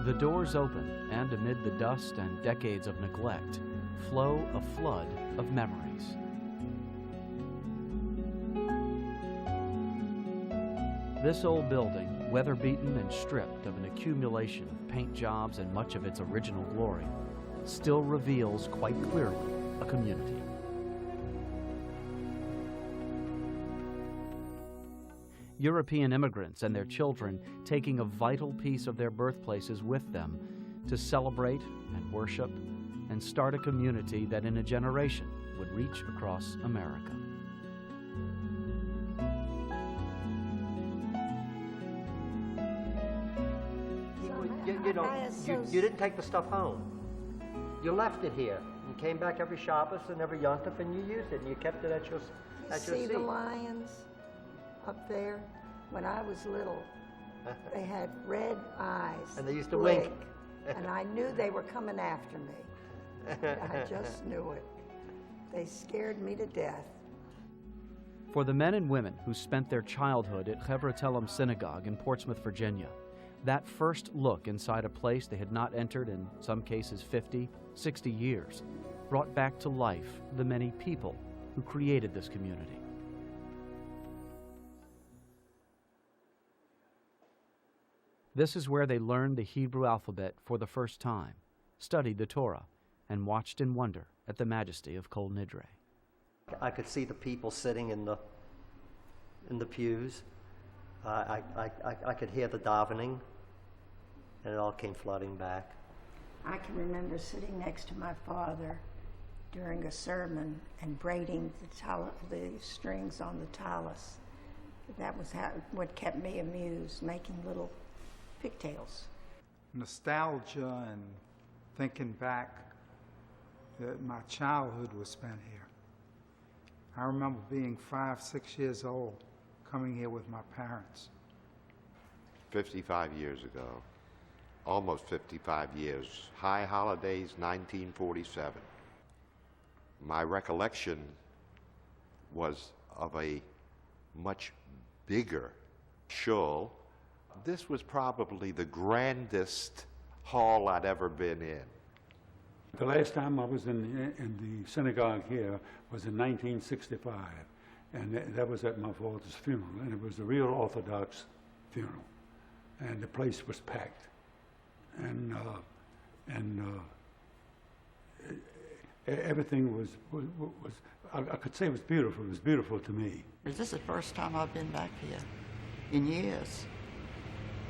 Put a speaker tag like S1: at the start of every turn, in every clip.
S1: The doors open, and amid the dust and decades of neglect, flow a flood of memories. This old building, weather-beaten and stripped of an accumulation of paint jobs and much of its original glory, still reveals quite clearly a community. European immigrants and their children taking a vital piece of their birthplaces with them to celebrate and worship and start a community that in a generation would reach across America.
S2: You didn't take the stuff home. You left it here. You came back every Shabbos and every Yontif and you used it and you kept it at your seat.
S3: See the lions up there? When I was little, they had red eyes.
S2: And they used to wink.
S3: And I knew they were coming after me. I just knew it. They scared me to death.
S1: For the men and women who spent their childhood at Chevra Themim Synagogue in Portsmouth, Virginia, that first look inside a place they had not entered in some cases 50, 60 years brought back to life the many people who created this community. This is where they learned the Hebrew alphabet for the first time, studied the Torah, and watched in wonder at the majesty of Kol Nidre.
S2: I could see the people sitting in the pews. I could hear the davening, and it all came flooding back.
S3: I can remember sitting next to my father during a sermon and braiding the strings on the tallis. That was what kept me amused, making little pigtails.
S4: Nostalgia and thinking back that my childhood was spent here. I remember being 5, 6 years old, coming here with my parents.
S5: 55 years ago, almost 55 years, high holidays, 1947. My recollection was of a much bigger shul. This was probably the grandest hall I'd ever been in.
S6: The last time I was in the synagogue here was in 1965, and that was at my father's funeral, and it was a real Orthodox funeral, and the place was packed, and everything was I could say it was beautiful. It was beautiful to me.
S7: This is the first time I've been back here in years.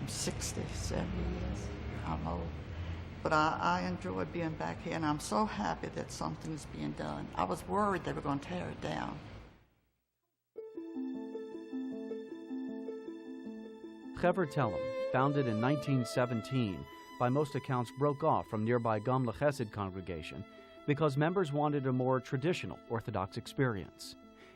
S7: I'm 60, 70 years. I'm old. But I enjoy being back here, and I'm so happy that something's being done. I was worried they were going to tear it down.
S1: Chevra Themim, founded in 1917, by most accounts broke off from nearby Gam L'Chesed congregation because members wanted a more traditional Orthodox experience.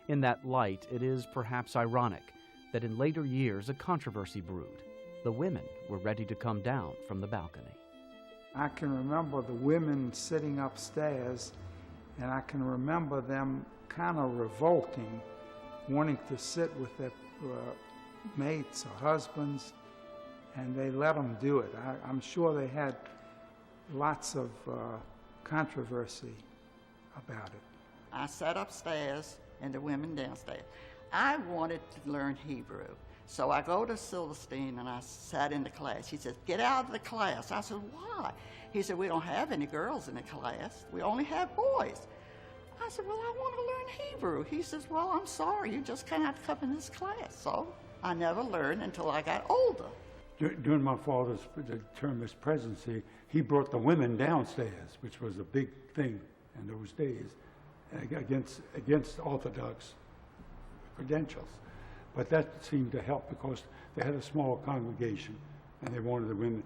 S1: In that light, it is perhaps ironic that in later years a controversy brewed. The women were ready to come down from the balcony.
S4: I can remember the women sitting upstairs, and I can remember them kind of revolting, wanting to sit with their mates or husbands, and they let them do it. I'm sure they had lots of controversy about it.
S7: I sat upstairs and the women downstairs. I wanted to learn Hebrew. So I go to Silverstein and I sat in the class. He said, "Get out of the class." I said, "Why?" He said, "We don't have any girls in the class. We only have boys." I said, "Well, I want to learn Hebrew." He says, "Well, I'm sorry, you just can't come in this class." So I never learned until I got older.
S6: During my father's term as presidency, he brought the women downstairs, which was a big thing in those days, against Orthodox credentials. But that seemed to help because they had a small congregation and they wanted the men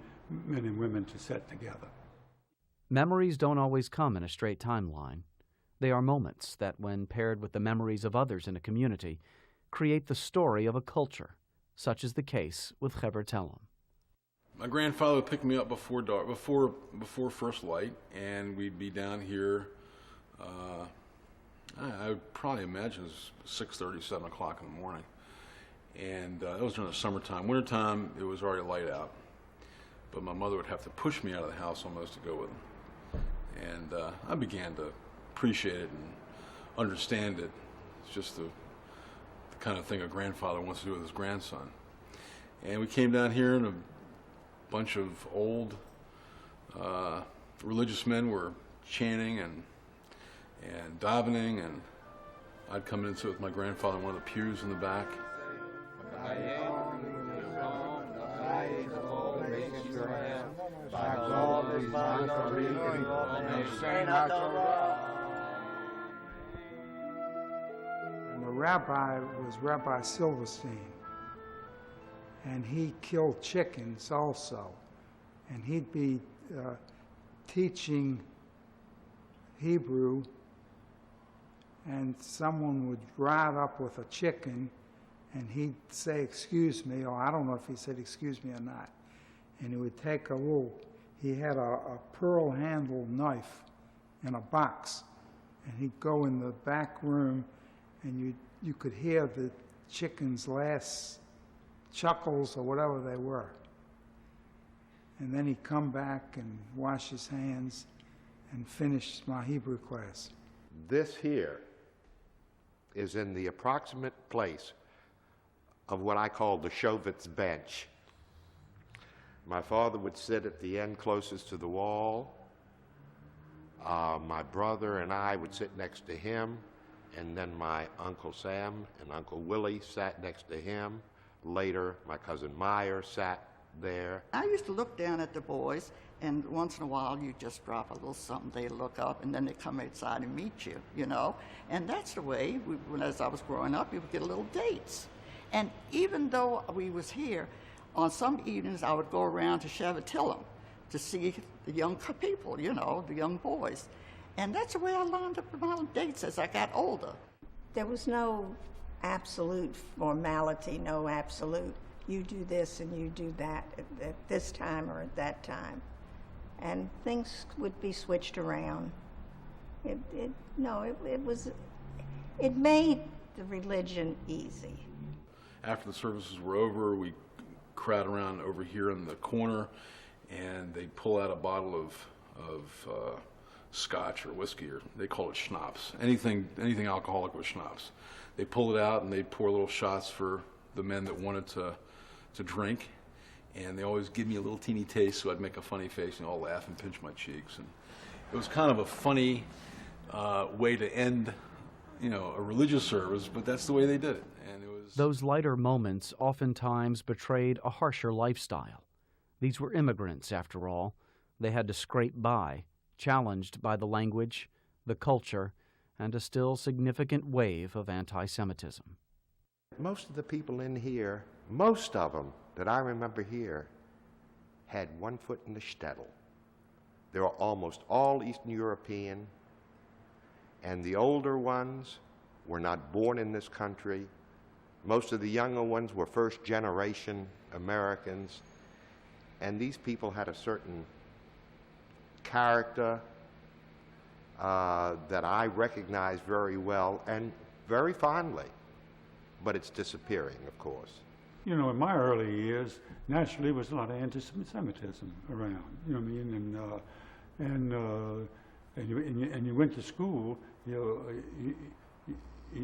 S6: and women to sit together.
S1: Memories don't always come in a straight timeline. They are moments that, when paired with the memories of others in a community, create the story of a culture, such is the case with Chevra Themim.
S8: My grandfather would pick me up before dark, before first light, and we'd be down here. I would probably imagine it was 6:30, 7 o'clock in the morning. And that was during the summertime. Wintertime, it was already light out. but my mother would have to push me out of the house almost to go with them. And I began to appreciate it and understand it. It's just the kind of thing a grandfather wants to do with his grandson. And we came down here, and a bunch of old religious men were chanting and davening, and I'd come in and sit with my grandfather in one of the pews in the back.
S4: And the rabbi was Rabbi Silverstein, and he killed chickens also, and he'd be teaching Hebrew, and someone would ride up with a chicken, and he'd say, "Excuse me," or I don't know if he said "excuse me" or not, and he would take he had a pearl-handled knife in a box, and he'd go in the back room, and you could hear the chicken's last chuckles or whatever they were. And then he'd come back and wash his hands and finish my Hebrew class.
S5: This here is in the approximate place of what I call the Shovitz bench. My father would sit at the end closest to the wall. My brother and I would sit next to him, and then my Uncle Sam and Uncle Willie sat next to him. Later, my cousin Meyer sat there.
S7: I used to look down at the boys, and once in a while you just drop a little something, they look up, and then they come outside and meet you, you know? And that's the way, as I was growing up, you would get little dates. And even though we was here, on some evenings I would go around to Chevra Themim to see the young people, you know, the young boys. And that's the way I lined up my dates as I got older.
S3: There was no absolute formality, no absolute, you do this and you do that at this time or at that time. And things would be switched around. It made the religion easy.
S8: After the services were over, we crowd around over here in the corner, and they'd pull out a bottle of scotch or whiskey, or they call it schnapps. Anything alcoholic was schnapps. They pull it out and they'd pour little shots for the men that wanted to drink, and they always give me a little teeny taste, so I'd make a funny face and I'll laugh and pinch my cheeks. And it was kind of a funny way to end, a religious service, but that's the way they did it. And it was
S1: Those lighter moments oftentimes betrayed a harsher lifestyle. These were immigrants, after all. They had to scrape by, challenged by the language, the culture, and a still significant wave of anti-Semitism.
S5: Most of the people in here, most of them that I remember here, had one foot in the shtetl. They were almost all Eastern European, and the older ones were not born in this country. Most of the younger ones were first-generation Americans, and these people had a certain character that I recognize very well and very fondly, but it's disappearing, of course.
S6: In my early years, naturally, there was a lot of anti-Semitism around. You know what I mean? And you went to school. You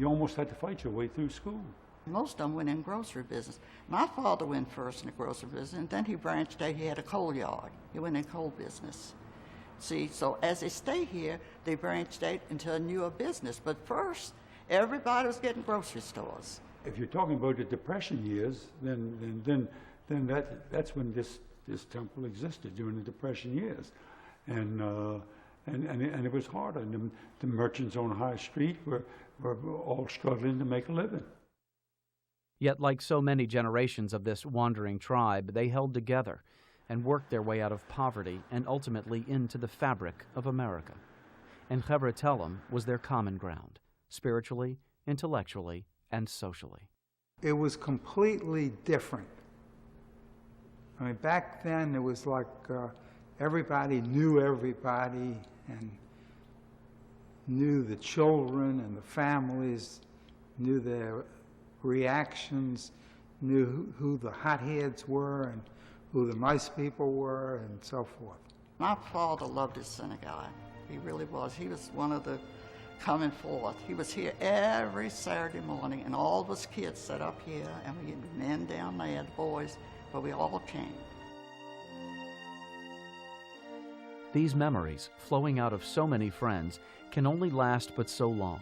S6: almost had to fight your way through school.
S7: Most of them went in grocery business. My father went first in the grocery business, and then he branched out. He had a coal yard. He went in coal business. See, so as they stay here, they branched out into a newer business. But first, everybody was getting grocery stores.
S6: If you're talking about the Depression years, then that's when this temple existed, during the Depression years, and it was hard. And the merchants on High Street were all struggling to make a living.
S1: Yet, like so many generations of this wandering tribe, they held together and worked their way out of poverty and ultimately into the fabric of America. And Chevra Themim was their common ground, spiritually, intellectually, and socially.
S4: It was completely different. I mean, back then it was like everybody knew everybody and knew the children and the families, knew their reactions, knew who the hotheads were and who the nice people were and so forth.
S7: My father loved his synagogue. He really was. He was one of the coming forth. He was here every Saturday morning, and all of us kids sat up here, and we had men down there, the boys, but we all came.
S1: These memories, flowing out of so many friends, can only last but so long.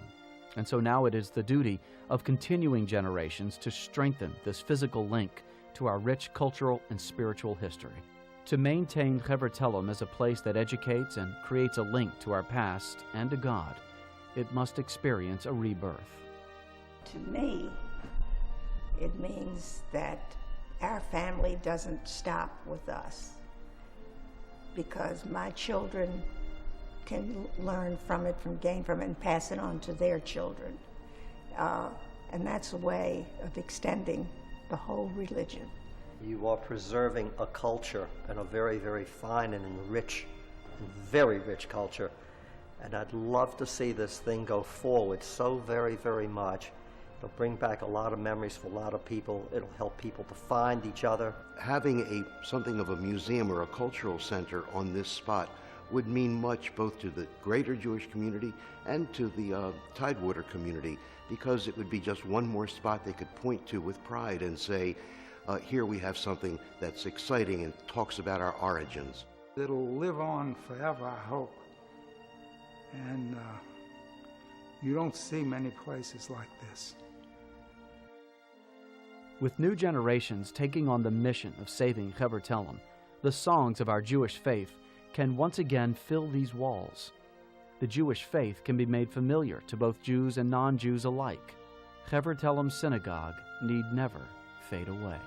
S1: And so now it is the duty of continuing generations to strengthen this physical link to our rich cultural and spiritual history. To maintain Chevra Themim as a place that educates and creates a link to our past and to God, it must experience a rebirth.
S3: To me, it means that our family doesn't stop with us, because my children can learn from it, gain from it, and pass it on to their children. And that's a way of extending the whole religion.
S2: You are preserving a culture, and a very, very fine and rich, and very rich culture. And I'd love to see this thing go forward so very, very much. It'll bring back a lot of memories for a lot of people. It'll help people to find each other.
S9: Having something of a museum or a cultural center on this spot would mean much both to the greater Jewish community and to the Tidewater community, because it would be just one more spot they could point to with pride and say, here we have something that's exciting and talks about our origins.
S4: It'll live on forever, I hope. And you don't see many places like this.
S1: With new generations taking on the mission of saving Chevra Themim, the songs of our Jewish faith can once again fill these walls. The Jewish faith can be made familiar to both Jews and non-Jews alike. Chevra Themim Synagogue need never fade away.